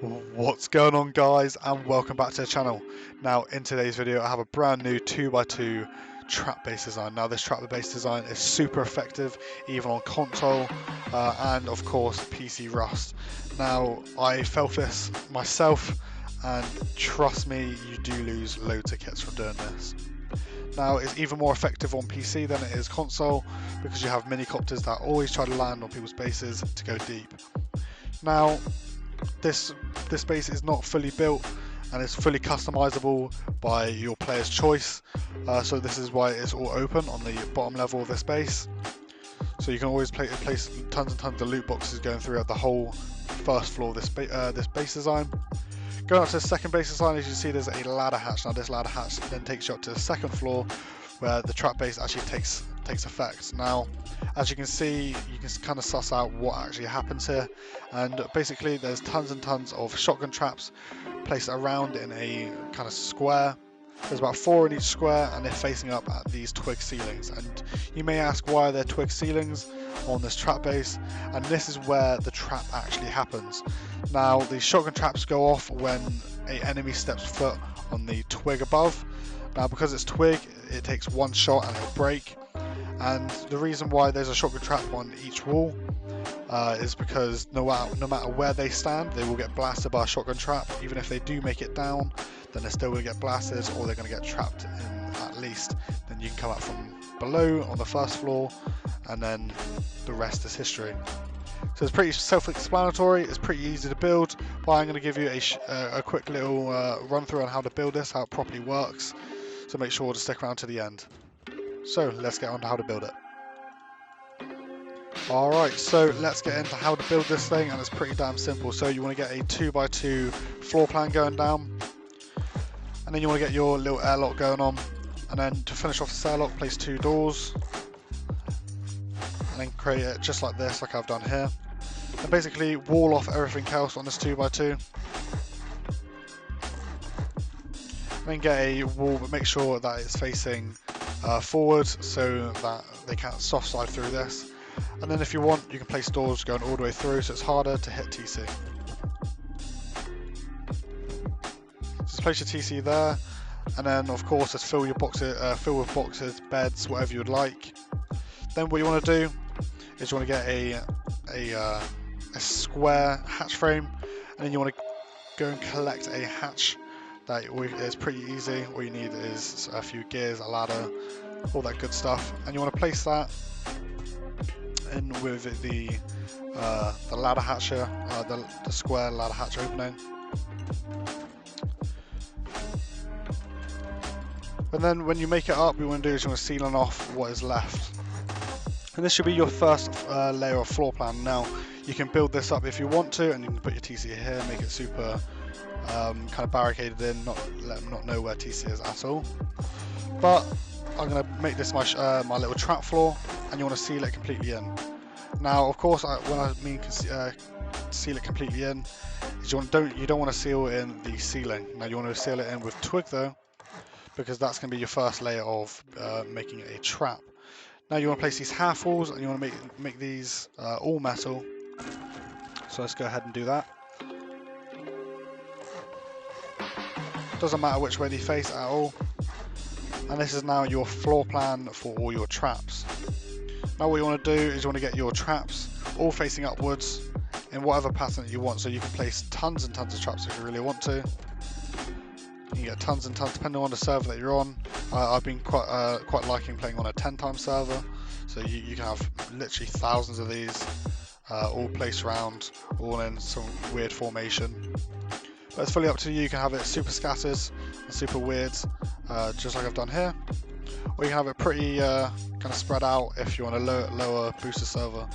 What's going on, guys, and welcome back to the channel. Now in today's video I have a brand new 2x2 trap base design. Now this trap base design is super effective even on console and of course PC Rust. Now I felt this myself and trust me, you do lose loads of kits from doing this. Now it's even more effective on PC than it is console because you have mini copters that always try to land on people's bases to go deep. Now this base is not fully built and it's fully customizable by your player's choice, so this is why it's all open on the bottom level of this base, so you can always place tons and tons of loot boxes going throughout the whole first floor of this base design. Going up to the second base design, as you see, there's a ladder hatch. Now this ladder hatch then takes you up to the second floor where the trap base actually takes effect. Now as you can see, you can kind of suss out what actually happens here, and basically there's tons and tons of shotgun traps placed around in a kind of square. There's about 4 in each square and they're facing up at these twig ceilings, and you may ask why they're twig ceilings on this trap base, and this is where the trap actually happens. Now the shotgun traps go off when an enemy steps foot on the twig above. Now because it's twig, it takes one shot and it'll break, and the reason why there's a shotgun trap on each wall is because no matter where they stand, they will get blasted by a shotgun trap. Even if they do make it down, then they're still going to get blasted, or they're going to get trapped in at least. Then you can come up from below on the first floor, and then the rest is history. So it's pretty self-explanatory, it's pretty easy to build, but I'm going to give you a quick little run through on how to build this, how it properly works, so make sure to stick around to the end. So let's get on to how to build it. Alright, so let's get into how to build this thing, and it's pretty damn simple. So you want to get a 2x2 floor plan going down, and then you want to get your little airlock going on, and then to finish off this airlock, place 2 doors, and then create it just like this, like I've done here, and basically wall off everything else on this 2x2, and then get a wall, but make sure that it's facing forward so that they can't soft slide through this. And then if you want, you can place doors going all the way through, so it's harder to hit TC. Just place your TC there, and then of course just fill your boxes, fill with boxes, beds, whatever you would like. Then what you want to do is you want to get a square hatch frame, and then you want to go and collect a hatch. That is pretty easy. All you need is a few gears, a ladder, all that good stuff, and you want to place that in with the ladder hatch here, the square ladder hatch opening. And then when you make it up, what you want to do is you want to seal off what is left. And this should be your first layer of floor plan. Now you can build this up if you want to, and you can put your TC here, make it super kind of barricaded in, let them not know where TC is at all. But I'm going to make this my little trap floor, and you want to seal it completely in. Now of course when I mean seal it completely in, is you don't want to seal in the ceiling. Now you want to seal it in with twig though, because that's going to be your first layer of making a trap. Now you want to place these half walls, and you want to make these all metal. So let's go ahead and do that. Doesn't matter which way they face at all. And this is now your floor plan for all your traps. Now what you want to do is you want to get your traps all facing upwards in whatever pattern that you want. So you can place tons and tons of traps if you really want to. You can get tons and tons depending on the server that you're on. I've been quite liking playing on a 10-time server, so you can have literally thousands of these all placed around, all in some weird formation. But it's fully up to you. You can have it super scattered and super weird, just like I've done here, or you can have it pretty kind of spread out if you want a lower booster server,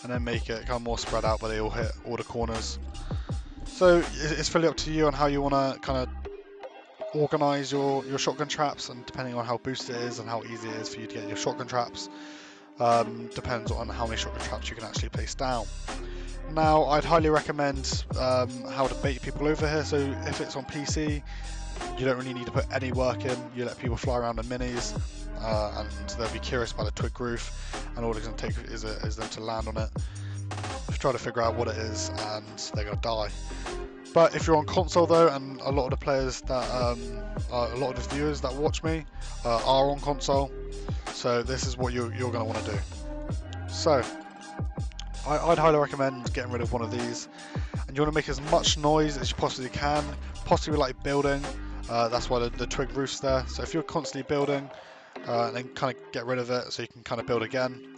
and then make it kind of more spread out, but they all hit all the corners. So it's fully up to you on how you want to kind of organize your shotgun traps, and depending on how boosted it is and how easy it is for you to get your shotgun traps, depends on how many shotgun traps you can actually place down. Now I'd highly recommend how to bait people over here. So if it's on PC, you don't really need to put any work in. You let people fly around in minis, and they'll be curious by the twig roof, and all it's going to take is them to land on it. try to figure out what it is, and they're going to die. But if you're on console though, and a lot of the players that, a lot of the viewers that watch me are on console, so this is what you're going to want to do. So I'd highly recommend getting rid of one of these, and you want to make as much noise as you possibly can, possibly like building. That's why the twig roof's there. So if you're constantly building, then kind of get rid of it so you can kind of build again.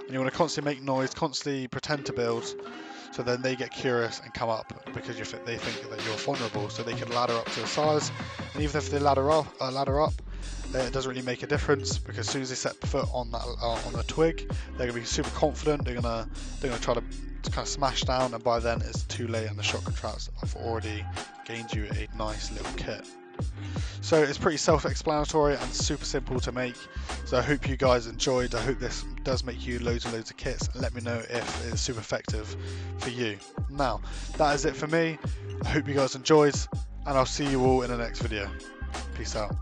And you want to constantly make noise, constantly pretend to build, so then they get curious and come up because they think that you're vulnerable, so they can ladder up to the size. And even if they ladder up, it doesn't really make a difference, because as soon as they set foot on that on the twig, they're gonna be super confident. They're gonna try to kind of smash down, and by then it's too late, and the shotgun traps have already gained you a nice little kit. So it's pretty self-explanatory and super simple to make. So I hope you guys enjoyed. I hope this does make you loads and loads of kits, and let me know if it's super effective for you. Now, that is it for me. I hope you guys enjoyed, and I'll see you all in the next video. Peace out.